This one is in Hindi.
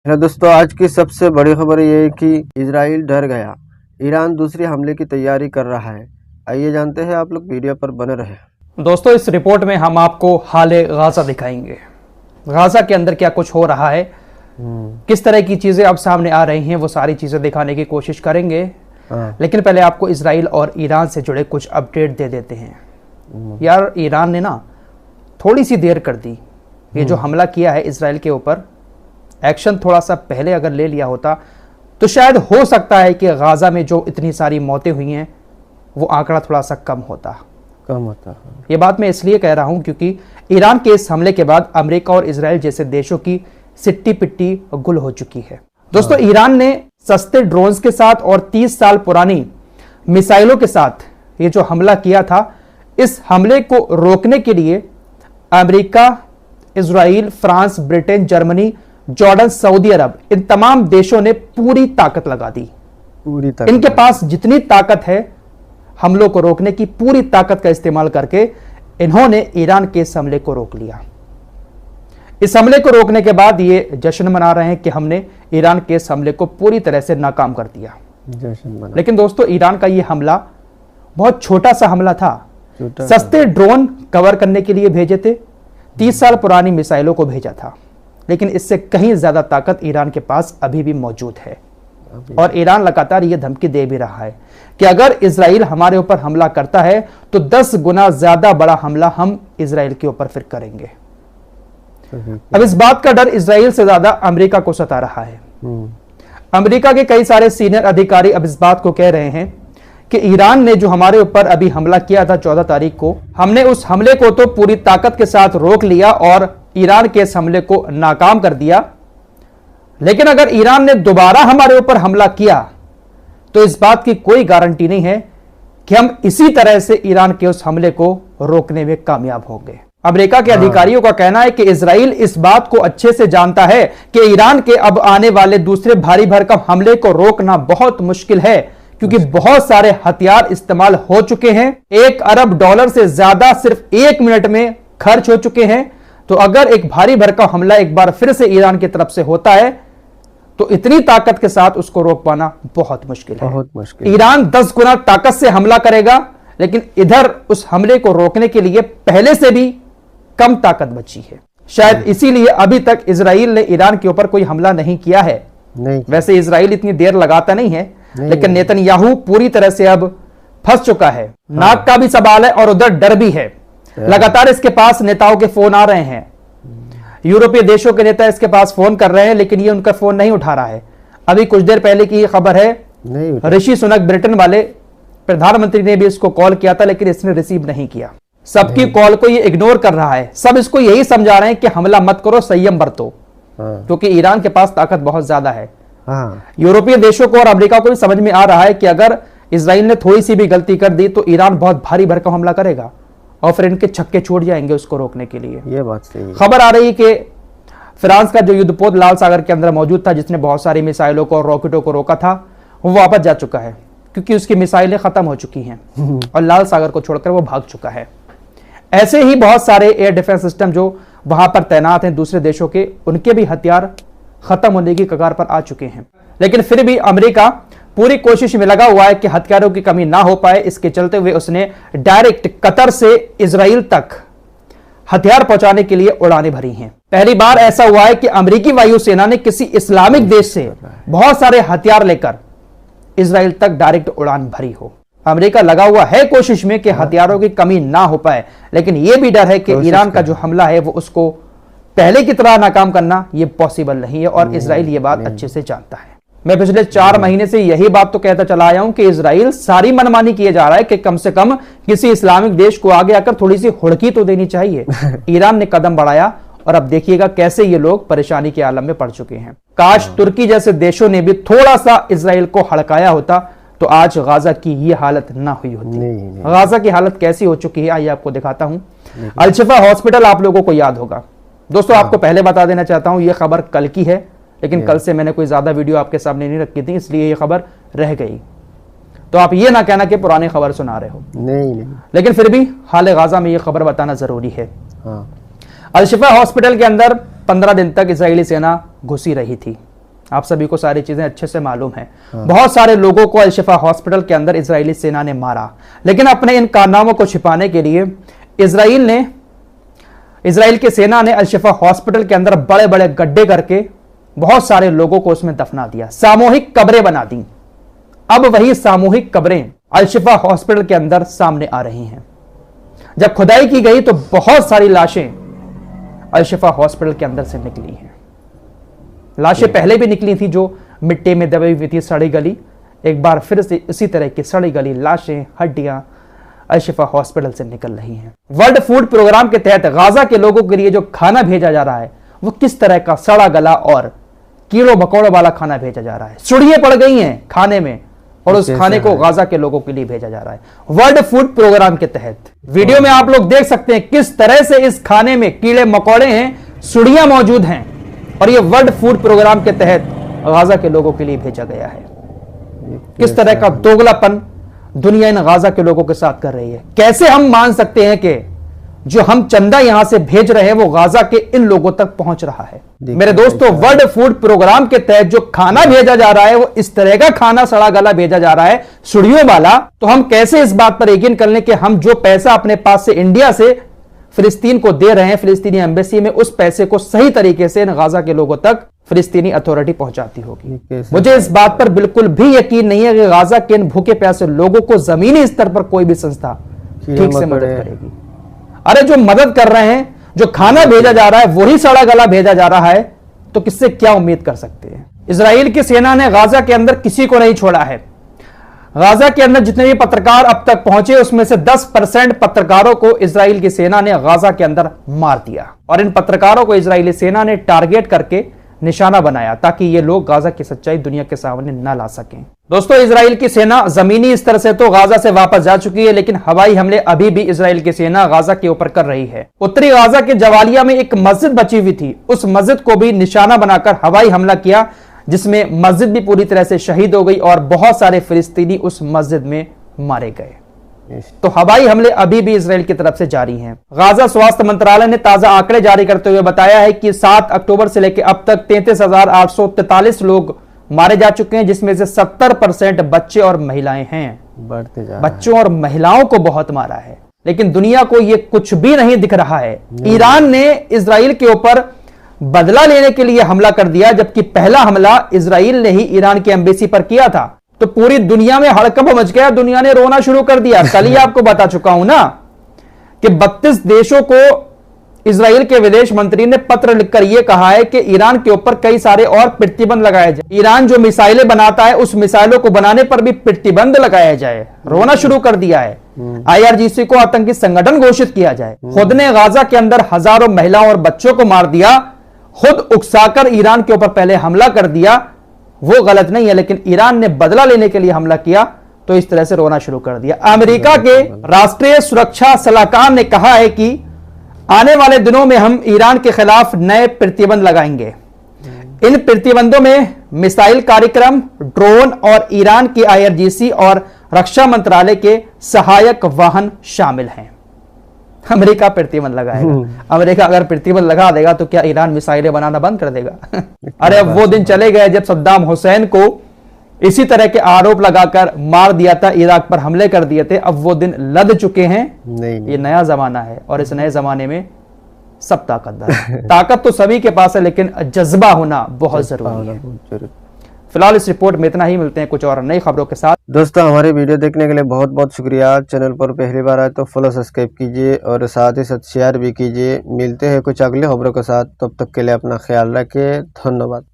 हेलो दोस्तों, आज की सबसे बड़ी खबर ये है कि इजराइल डर गया। ईरान दूसरे हमले की तैयारी कर रहा है। आइए जानते हैं, आप लोग वीडियो पर बने रहे। दोस्तों, इस रिपोर्ट में हम आपको हाले गाजा दिखाएंगे। गाजा के अंदर क्या कुछ हो रहा है, किस तरह की चीजें अब सामने आ रही हैं, वो सारी चीजें दिखाने की कोशिश करेंगे। लेकिन पहले आपको इजराइल और ईरान से जुड़े कुछ अपडेट दे देते हैं। यार, ईरान ने ना थोड़ी सी देर कर दी। ये जो हमला किया है इजराइल के ऊपर, एक्शन थोड़ा सा पहले अगर ले लिया होता तो शायद हो सकता है कि गाजा में जो इतनी सारी मौतें हुई हैं वो आंकड़ा थोड़ा सा कम होता। ये बात मैं इसलिए कह रहा हूं क्योंकि ईरान के इस हमले के बाद अमेरिका और इजराइल जैसे देशों की सिट्टी पिट्टी गुल हो चुकी है। दोस्तों, ईरान ने सस्ते ड्रोन्स के साथ और 30 साल पुरानी मिसाइलों के साथ ये जो हमला किया था, इस हमले को रोकने के लिए America, Israel, France, Britain, Germany, Jordan, Saudi Arab, इन तमाम देशों ने पूरी ताकत लगा दी। इनके पास जितनी ताकत है हमलों को रोकने की, पूरी ताकत का इस्तेमाल करके इन्होंने ईरान के इस हमले को रोक लिया। इस हमले को रोकने के बाद ये जश्न मना रहे हैं कि हमने ईरान के इस हमले को पूरी तरह से नाकाम कर दिया। लेकिन दोस्तों, ईरान का यह हमला बहुत छोटा सा हमला था। सस्ते ड्रोन कवर करने के लिए भेजे थे, 30 साल पुरानी मिसाइलों को भेजा था, लेकिन इससे कहीं ज्यादा ताकत ईरान के पास अभी भी मौजूद है। और ईरान लगातार यह धमकी दे भी रहा है कि अगर इजराइल हमारे ऊपर हमला करता है तो 10 गुना ज्यादा बड़ा हमला हम इजराइल के ऊपर फिर करेंगे। अब इस बात का डर इजराइल से ज्यादा अमेरिका को सता रहा है। अमेरिका के कई सारे सीनियर अधिकारी अब इस बात को कह रहे हैं कि ईरान ने जो हमारे ऊपर अभी हमला किया था 14 तारीख को, हमने उस हमले को तो पूरी ताकत के साथ रोक लिया और ईरान के इस हमले को नाकाम कर दिया, लेकिन अगर ईरान ने दोबारा हमारे ऊपर हमला किया तो इस बात की कोई गारंटी नहीं है कि हम इसी तरह से ईरान के उस हमले को रोकने में कामयाब होंगे। अमेरिका के अधिकारियों का कहना है कि इजराइल इस बात को अच्छे से जानता है कि ईरान के अब आने वाले दूसरे भारी भरकम हमले को रोकना बहुत मुश्किल है, क्योंकि बहुत सारे हथियार इस्तेमाल हो चुके हैं। $1 अरब से ज्यादा सिर्फ 1 मिनट में खर्च हो चुके हैं। तो अगर एक भारी भरकम हमला एक बार फिर से ईरान की तरफ से होता है तो इतनी ताकत के साथ उसको रोक पाना बहुत मुश्किल है। ईरान 10 गुना ताकत से हमला करेगा, लेकिन इधर उस हमले को रोकने के लिए पहले से भी कम ताकत बची है। शायद इसीलिए अभी तक इजराइल ने ईरान के ऊपर कोई हमला नहीं किया है। वैसे इजराइल इतनी देर लगाता नहीं है, लेकिन नेतन्याहू पूरी तरह से अब फंस चुका है। नाक का भी सवाल है और उधर डर भी है। लगातार इसके पास नेताओं के फोन आ रहे हैं। यूरोपीय देशों के नेता इसके पास फोन कर रहे हैं, लेकिन ये उनका फोन नहीं उठा रहा है। अभी कुछ देर पहले की खबर है, ऋषि सुनक, ब्रिटेन वाले प्रधानमंत्री ने भी इसको कॉल किया था, लेकिन इसने रिसीव नहीं किया। सबकी कॉल को ये इग्नोर कर रहा है। सब इसको यही समझा रहे हैं कि हमला मत करो, संयम बरतो, क्योंकि ईरान के पास ताकत बहुत ज्यादा है। यूरोपीय देशों को और अमेरिका को भी समझ में आ रहा है कि अगर इजराइल ने थोड़ी सी भी गलती कर दी तो ईरान बहुत भारी भरकम हमला करेगा और फिर इनके छक्के छूट जाएंगे उसको रोकने के लिए। ये बात सही है। खबर आ रही है कि फ्रांस का जो युद्धपोत लाल सागर के अंदर मौजूद था, जिसने बहुत सारी मिसाइलों को और रॉकेटों को रोका था, वो वापस जा चुका है, क्योंकि उसकी मिसाइलें खत्म हो चुकी हैं और लाल सागर को छोड़कर वो भाग चुका है। ऐसे ही बहुत सारे एयर डिफेंस सिस्टम जो वहां पर तैनात हैं दूसरे देशों के, उनके भी हथियार खत्म होने की कगार पर आ चुके हैं। लेकिन फिर भी अमेरिका पूरी कोशिश में लगा हुआ है कि हथियारों की कमी ना हो पाए। इसके चलते हुए उसने डायरेक्ट कतर से इजराइल तक हथियार पहुंचाने के लिए उड़ानें भरी हैं। पहली बार ऐसा हुआ है कि अमेरिकी वायुसेना ने किसी इस्लामिक देश से बहुत सारे हथियार लेकर इजराइल तक डायरेक्ट उड़ान भरी हो। अमेरिका लगा हुआ है कोशिश में कि हथियारों की कमी ना हो पाए, लेकिन यह भी डर है कि ईरान का जो हमला है वो उसको पहले की तरह नाकाम करना ये पॉसिबल नहीं है, और इजराइल ये बात अच्छे से जानता है। मैं पिछले 4 महीने से यही बात तो कहता चला आया हूं कि इजराइल सारी मनमानी किए जा रहा है कि कम से कम किसी इस्लामिक देश को आगे आकर थोड़ी सी हुड़की तो देनी चाहिए। ईरान ने कदम बढ़ाया और अब देखिएगा कैसे ये लोग परेशानी के आलम में पड़ चुके हैं। काश तुर्की जैसे देशों ने भी थोड़ा सा इजराइल को हड़काया होता तो आज गाजा की ये हालत ना हुई होती। गाजा की हालत कैसी हो चुकी है आइए आपको दिखाता हूं। अल-शिफा हॉस्पिटल आप लोगों को याद होगा। दोस्तों, आपको पहले बता देना चाहता हूं, यह खबर कल की है, लेकिन कल से मैंने कोई ज्यादा वीडियो आपके सामने नहीं रखी थी, इसलिए ये खबर रह गई। तो आप ये ना कहना कि पुरानी खबर सुना रहे हो। नहीं। लेकिन फिर भी हाल गाजा में ये खबर बताना जरूरी है। अल-शिफा हॉस्पिटल के अंदर 15 दिन तक इजरायली सेना घुसी रही थी। आप सभी को सारी चीजें अच्छे से मालूम है। बहुत सारे लोगों को अल-शिफा हॉस्पिटल के अंदर इजरायली सेना ने मारा, लेकिन अपने इन कारनामों को छिपाने के लिए इजराइल की सेना ने अल-शिफा हॉस्पिटल के अंदर बड़े बड़े गड्ढे करके बहुत सारे लोगों को उसमें दफना दिया, सामूहिक कब्रें बना दी। अब वही सामूहिक कब्रें अल-शिफा हॉस्पिटल के अंदर सामने आ रही हैं। जब खुदाई की गई तो बहुत सारी लाशें अल-शिफा हॉस्पिटल के अंदर से निकली हैं। लाशें पहले भी निकली थी जो मिट्टी में दबी हुई थी, सड़ी गली। एक बार फिर से इसी तरह की सड़ी गली लाशें, हड्डियां अल-शिफा हॉस्पिटल से निकल रही हैं। वर्ल्ड फूड प्रोग्राम के तहत गाजा के लोगों के लिए जो खाना भेजा जा रहा है वो किस तरह का सड़ा गला और कीड़ों मकोड़ों वाला खाना भेजा जा रहा है। सुड़ियां पड़ गई हैं खाने में और उस खाने को गाजा के लोगों के लिए भेजा जा रहा है वर्ल्ड फूड प्रोग्राम के तहत। वीडियो में आप लोग देख सकते हैं किस तरह से इस खाने में कीड़े मकोड़े हैं, सुड़ियां मौजूद हैं और ये वर्ल्ड फूड प्रोग्राम के तहत गाजा के लोगों के लिए भेजा गया है। किस तरह का दोगलापन दुनिया इन गाजा के लोगों के साथ कर रही है। कैसे हम मान सकते हैं कि जो हम चंदा यहां से भेज रहे हैं वो गाजा के इन लोगों तक पहुंच रहा है। मेरे दोस्तों, वर्ल्ड फूड प्रोग्राम के तहत जो खाना भेजा जा रहा है वो इस तरह का खाना सड़ा गला भेजा जा रहा है, सुड़ियों वाला। तो हम कैसे इस बात पर यकीन कर लें कि हम जो पैसा अपने पास से इंडिया से फिलिस्तीन को दे रहे हैं, फिलिस्तीनी एम्बेसी में, उस पैसे को सही तरीके से इन गाजा के लोगों तक फिलिस्तीनी अथॉरिटी पहुंचाती होगी। मुझे इस बात पर बिल्कुल भी यकीन नहीं है कि गाजा के इन भूखे प्यासे लोगों को जमीनी स्तर पर कोई भी संस्था ठीक से मदद करेगी। अरे जो मदद कर रहे हैं, जो खाना भेजा जा रहा है वही सड़ा गला भेजा जा रहा है, तो किससे क्या उम्मीद कर सकते हैं। इजराइल की सेना ने गाजा के अंदर किसी को नहीं छोड़ा है। गाजा के अंदर जितने भी पत्रकार अब तक पहुंचे उसमें से 10% पत्रकारों को इजराइल की सेना ने गाजा के अंदर मार दिया और इन पत्रकारों को इजरायली सेना ने टारगेट करके निशाना बनाया ताकि ये लोग गाजा की सच्चाई दुनिया के सामने न ला सकें। दोस्तों, इजराइल की सेना जमीनी स्तर से तो गाजा से वापस जा चुकी है, लेकिन हवाई हमले अभी भी इजराइल की सेना गाजा के ऊपर कर रही है। उत्तरी गाजा के जवालिया में एक मस्जिद बची हुई थी, उस मस्जिद को भी निशाना बनाकर हवाई हमला किया, जिसमें मस्जिद भी पूरी तरह से शहीद हो गई और बहुत सारे फिलिस्तीनी उस मस्जिद में मारे गए। तो हवाई हमले अभी भी इजराइल की तरफ से जारी हैं। गाजा स्वास्थ्य मंत्रालय ने ताजा आंकड़े जारी करते हुए बताया है कि 7 अक्टूबर से लेकर अब तक 33,843 लोग मारे जा चुके हैं, जिसमें से 70% बच्चे और महिलाएं हैं। बढ़ते जा बच्चों और महिलाओं को बहुत मारा है, लेकिन दुनिया को यह कुछ भी नहीं दिख रहा है। ईरान ने इजराइल के ऊपर बदला लेने के लिए हमला कर दिया, जबकि पहला हमला इजराइल ने ही ईरान की एम्बेसी पर किया था। तो पूरी दुनिया में हड़कंप मच गया, दुनिया ने रोना शुरू कर दिया। कल ही आपको बता चुका हूं ना कि 32 देशों को इजराइल के विदेश मंत्री ने पत्र लिखकर यह कहा है कि ईरान के ऊपर कई सारे और प्रतिबंध लगाए जाए। ईरान जो मिसाइलें बनाता है उस मिसाइलों को बनाने पर भी प्रतिबंध लगाया जाए। रोना शुरू कर दिया है। IRGC को आतंकी संगठन घोषित किया जाए। खुद ने गाजा के अंदर हजारों महिलाओं और बच्चों को मार दिया, खुद उकसाकर ईरान के ऊपर पहले हमला कर दिया। वो गलत नहीं है, लेकिन ईरान ने बदला लेने के लिए हमला किया तो इस तरह से रोना शुरू कर दिया। अमेरिका के राष्ट्रीय सुरक्षा सलाहकार ने कहा है कि आने वाले दिनों में हम ईरान के खिलाफ नए प्रतिबंध लगाएंगे। इन प्रतिबंधों में मिसाइल कार्यक्रम, ड्रोन और ईरान की IRGC और रक्षा मंत्रालय के सहायक वाहन शामिल हैं। अमेरिका प्रतिबंध लगाएगा। अमेरिका अगर प्रतिबंध लगा देगा तो क्या ईरान मिसाइलें बनाना बंद कर देगा? अरे अब वो दिन चले गए जब सद्दाम हुसैन को इसी तरह के आरोप लगाकर मार दिया था, इराक पर हमले कर दिए थे। अब वो दिन लद चुके हैं। नहीं। ये नया जमाना है और इस नए जमाने में सब ताकतदार है। ताकत तो सभी के पास है, लेकिन जज्बा होना बहुत जरूरी है। फिलहाल इस रिपोर्ट में इतना ही। मिलते हैं कुछ और नई खबरों के साथ। दोस्तों, हमारी वीडियो देखने के लिए बहुत बहुत शुक्रिया। चैनल पर पहली बार आए तो फॉलो सब्सक्राइब कीजिए और साथ ही साथ शेयर भी कीजिए। मिलते हैं कुछ अगले खबरों के साथ, तब तक के लिए अपना ख्याल रखिए। धन्यवाद।